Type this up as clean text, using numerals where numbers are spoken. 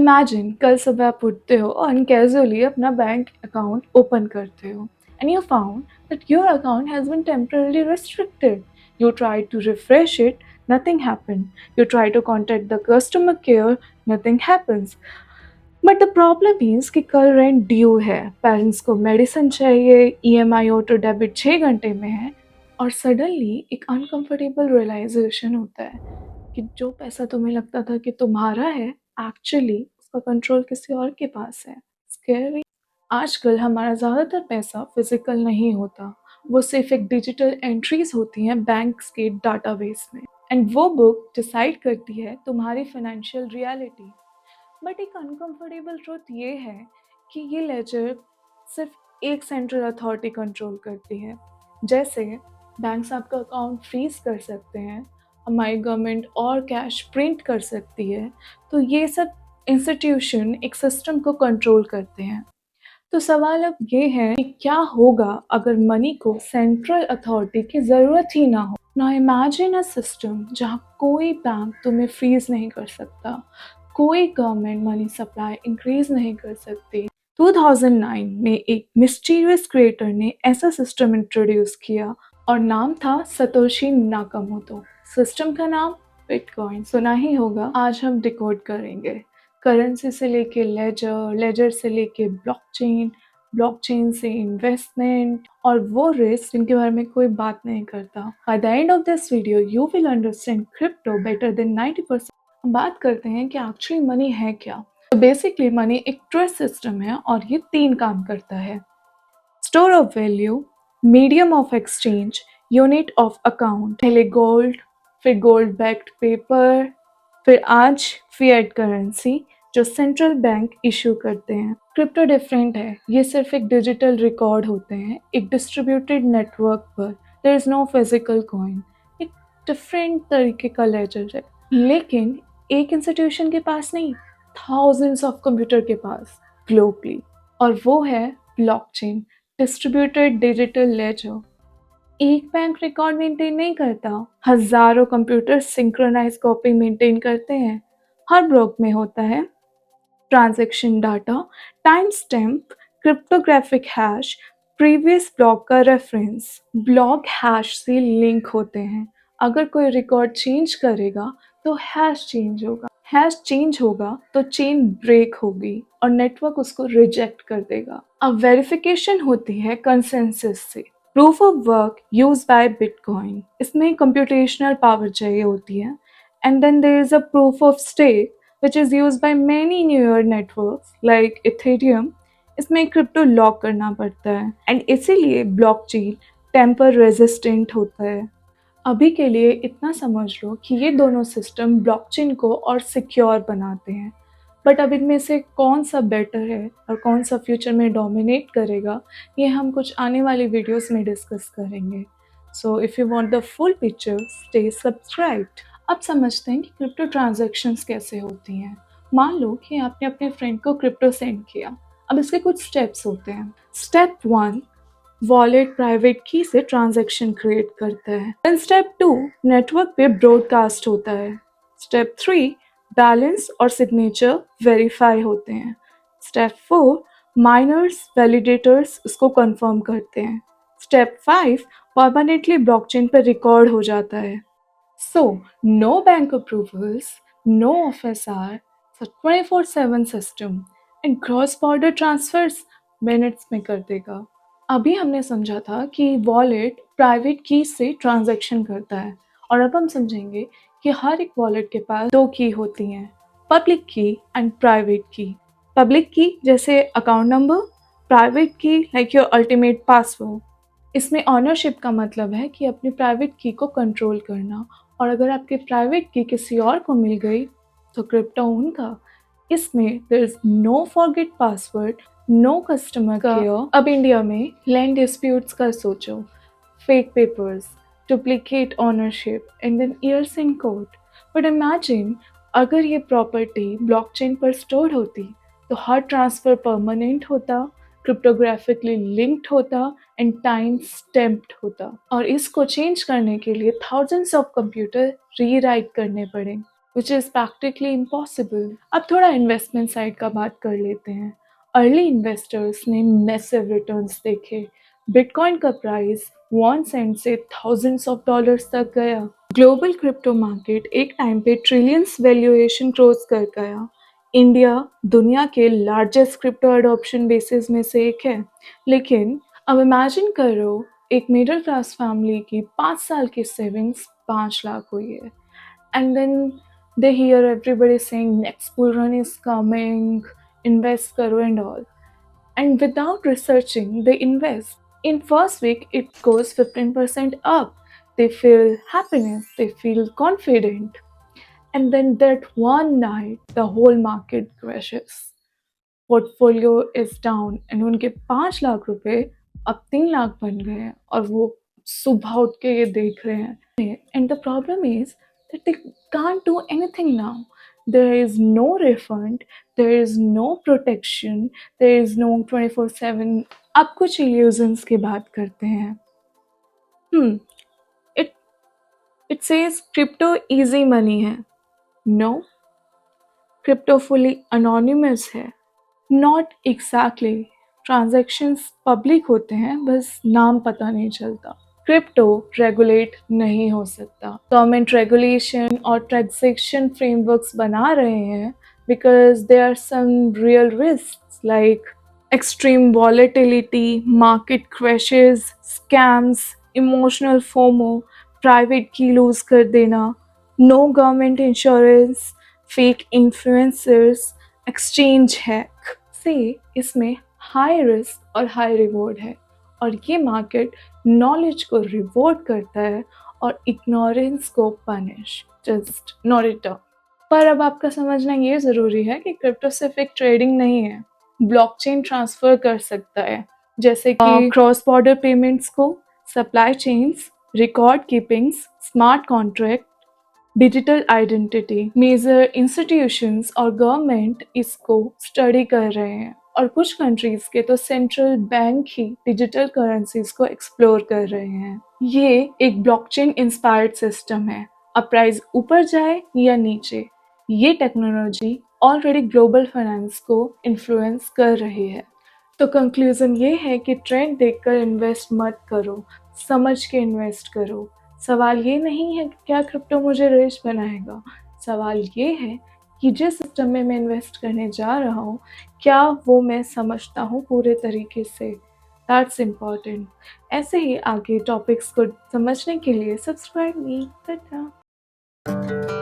Imagine कल सुबह आप उठते हो और कैजुअली अपना बैंक अकाउंट ओपन करते हो and you found that your account has been temporarily restricted. You tried to refresh it, nothing happened. You try to contact the customer care, nothing happens. But the problem is कि कल rent due है, parents को medicine चाहिए, EMI auto debit 6 घंटे में है और suddenly एक अनकंफर्टेबल रियलाइजेशन होता है कि जो पैसा तुम्हें लगता था कि तुम्हारा है, एक्चुअली उसका कंट्रोल किसी और के पास है। स्कैरी। आजकल हमारा ज़्यादातर पैसा फिजिकल नहीं होता, वो सिर्फ एक डिजिटल एंट्रीज होती हैं बैंक्स के डाटाबेस में, एंड वो बुक डिसाइड करती है तुम्हारी फाइनेंशियल रियलिटी। बट एक अनकंफर्टेबल ट्रुथ ये है कि ये लेजर सिर्फ एक सेंट्रल अथॉरिटी कंट्रोल करती है। जैसे बैंक्स आपका अकाउंट फ्रीज कर सकते हैं, हमारी गवर्नमेंट और कैश प्रिंट कर सकती है, तो ये सब इंस्टीट्यूशन एक सिस्टम को कंट्रोल करते हैं। तो सवाल अब ये है कि क्या होगा अगर मनी को सेंट्रल अथॉरिटी की ज़रूरत ही ना हो। नाउ इमेजिन अ सिस्टम जहाँ कोई बैंक तुम्हें फ्रीज नहीं कर सकता, कोई गवर्नमेंट मनी सप्लाई इंक्रीज नहीं कर सकती। 2009 में एक मिस्टीरियस क्रिएटर ने ऐसा सिस्टम इंट्रोड्यूस किया और नाम था सतोशी नाकामोटो। सिस्टम का नाम बिटकॉइन, सुना ही होगा। आज हम डिकोड करेंगे करेंसी से लेके लेजर, लेजर से लेके ब्लॉकचेन, ब्लॉकचेन से इन्वेस्टमेंट और वो रिस्क जिनके बारे में कोई बात नहीं करता। By the end of this video you will understand crypto better than 90%। हम बात करते हैं कि एक्चुअली मनी है क्या। तो बेसिकली मनी एक ट्रस्ट सिस्टम है और ये 3 काम करता है: store of value, medium of exchange, unit of account. पहले गोल्ड, फिर गोल्ड बैक्ड पेपर, फिर आज फिएट करेंसी जो सेंट्रल बैंक इशू करते हैं। क्रिप्टो डिफरेंट है, ये सिर्फ एक डिजिटल रिकॉर्ड होते हैं एक डिस्ट्रीब्यूटेड नेटवर्क पर। There is no physical coin, एक डिफरेंट तरीके का लेजर है। लेकिन एक इंस्टीट्यूशन के पास नहीं, थाउजेंड्स ऑफ कंप्यूटर के पास ग्लोबली, और वो है ब्लॉकचेन, डिस्ट्रीब्यूटेड डिजिटल लेजर। एक बैंक रिकॉर्ड मेंटेन नहीं करता, हजारों कंप्यूटर सिंक्रोनाइज कॉपी मेंटेन करते हैं। हर ब्लॉक में होता है transaction data, time stamp, cryptographic hash, previous block का रेफरेंस। ब्लॉक हैश से लिंक होते हैं, अगर कोई रिकॉर्ड चेंज करेगा तो हैश चेंज होगा, हैश चेंज होगा तो चेन ब्रेक होगी और नेटवर्क उसको रिजेक्ट कर देगा। अब वेरिफिकेशन होती है कंसेंसस से। Proof of work use by bitcoin, इसमें कंप्यूटेशनल पावर चाहिए होती है। And then there is a proof of stake which is used by many newer networks like Ethereum। इसमें क्रिप्टो लॉक करना पड़ता है एंड इसीलिए ब्लॉकचेन टेम्पर रेजिस्टेंट होता है। अभी के लिए इतना समझ लो कि ये दोनों सिस्टम ब्लॉकचेन को और सिक्योर बनाते हैं। बट अब इनमें से कौन सा बेटर है और कौन सा फ्यूचर में डोमिनेट करेगा, ये हम कुछ आने वाली वीडियोस में डिस्कस करेंगे। So if you want the full picture stay subscribed. अब समझते हैं कि क्रिप्टो ट्रांजैक्शंस कैसे होती हैं। मान लो कि आपने अपने फ्रेंड को क्रिप्टो सेंड किया। अब इसके कुछ स्टेप्स होते हैं। स्टेप 1, वॉलेट प्राइवेट की से ट्रांजैक्शन क्रिएट करता है। देन स्टेप 2, नेटवर्क पे ब्रॉडकास्ट होता है। स्टेप 3, बैलेंस और सिग्नेचर वेरीफाई होते हैं। स्टेप 4, माइनर्स वैलिडेटर्स उसको कंफर्म करते हैं। स्टेप 5, परमानेंटली ब्लॉकचेन पर रिकॉर्ड हो जाता है। So, no bank approvals, no FSR, it's a 24/7 system and cross-border transfers minutes में कर देगा। अभी हमने समझा था कि वॉलेट प्राइवेट की से ट्रांजैक्शन करता है और अब हम समझेंगे कि हर एक वॉलेट के पास 2 की होती हैं, पब्लिक की एंड प्राइवेट की। पब्लिक की जैसे अकाउंट नंबर, प्राइवेट की लाइक योर अल्टीमेट पासवर्ड। इसमें ऑनरशिप का मतलब है कि अपनी प्राइवेट की को कंट्रोल करना, और अगर आपकी प्राइवेट की किसी और को मिल गई तो क्रिप्टो उनका। इसमें there is no forget password, no customer care. अब इंडिया में लैंड डिस्प्यूट्स का सोचो, fake papers, duplicate ownership and then years in court. But imagine अगर ये प्रॉपर्टी ब्लॉकचेन पर स्टोर होती तो हर ट्रांसफर परमानेंट होता, क्रिप्टोग्राफिकली लिंक्ड होता एंड टाइम स्टैम्प्ड होता, और इसको चेंज करने के लिए थाउजेंड्स ऑफ कंप्यूटर रीराइट करने पड़े। which is practically impossible. अब थोड़ा इन्वेस्टमेंट साइड का बात कर लेते हैं। अर्ली इन्वेस्टर्स ने मैसिव रिटर्न्स देखे। बिटकॉइन का प्राइस 1 सेंट से थाउजेंड्स ऑफ डॉलर्स तक गया। ग्लोबल क्रिप्टो मार्केट एक टाइम पे ट्रिलियंस वैल्यूएशन क्रॉस कर गया। इंडिया दुनिया के लार्जेस्ट क्रिप्टो अडॉप्शन बेसिस में से एक है। लेकिन अब इमेजिन करो, एक मिडिल क्लास फैमिली की 5 साल की सेविंग्स 5 लाख हुई है, and then they hear everybody saying next bull run is coming, invest karo and all, and without researching they invest. In first week it goes 15% up, they feel happiness, they feel confident, and then that one night the whole market crashes, portfolio is down and उनके 5 लाख रुपए अब 3 लाख बन गए हैं और वो सुबह उठ के ये देख रहे हैं। And the problem is that they can't do anything now. There is no refund, there is no protection, there is no 24/7। अब कुछ इल्यूजन्स की बात करते हैं। It it says crypto easy money है। नो, क्रिप्टो फुली अनोनिमस है। Not exactly, transactions public होते हैं, बस नाम पता नहीं चलता। क्रिप्टो रेगुलेट नहीं हो सकता। गवर्नमेंट रेगुलेशन और ट्रांजैक्शन फ्रेमवर्क्स बना रहे हैं because there are some real risk like extreme volatility, market crashes, scams, emotional FOMO, private key lose कर देना, no government insurance, fake influencers, exchange hack से इसमें हाई रिस्क और हाई रिवॉर्ड है। और ये मार्केट नॉलेज को रिवॉर्ड करता है और इग्नोरेंस को punish, just not it all. पर अब आपका समझना ये ज़रूरी है कि क्रिप्टो सिर्फ एक ट्रेडिंग नहीं है, ब्लॉकचेन ट्रांसफ़र कर सकता है, जैसे कि क्रॉस बॉर्डर पेमेंट्स को, supply chains, record keepings, smart contract, digital identity. Major institutions और गवर्नमेंट इसको स्टडी कर रहे हैं और कुछ कंट्रीज के तो सेंट्रल बैंक ही डिजिटल करेंसीज को एक्सप्लोर कर रहे हैं। ये एक ब्लॉकचेन इंस्पायर्ड सिस्टम है। अब प्राइस ऊपर जाए या नीचे, ये टेक्नोलॉजी ऑलरेडी ग्लोबल फाइनेंस को इन्फ्लुएंस कर रही है। तो कंक्लूजन ये है कि ट्रेंड देखकर इन्वेस्ट मत करो, समझ के इन्वेस्ट करो। सवाल ये नहीं है कि क्या क्रिप्टो मुझे रिच बनाएगा, सवाल ये है कि जिस सिस्टम में मैं इन्वेस्ट करने जा रहा हूँ, क्या वो मैं समझता हूँ पूरे तरीके से। That's important. ऐसे ही आगे टॉपिक्स को समझने के लिए सब्सक्राइब मी। टाटा।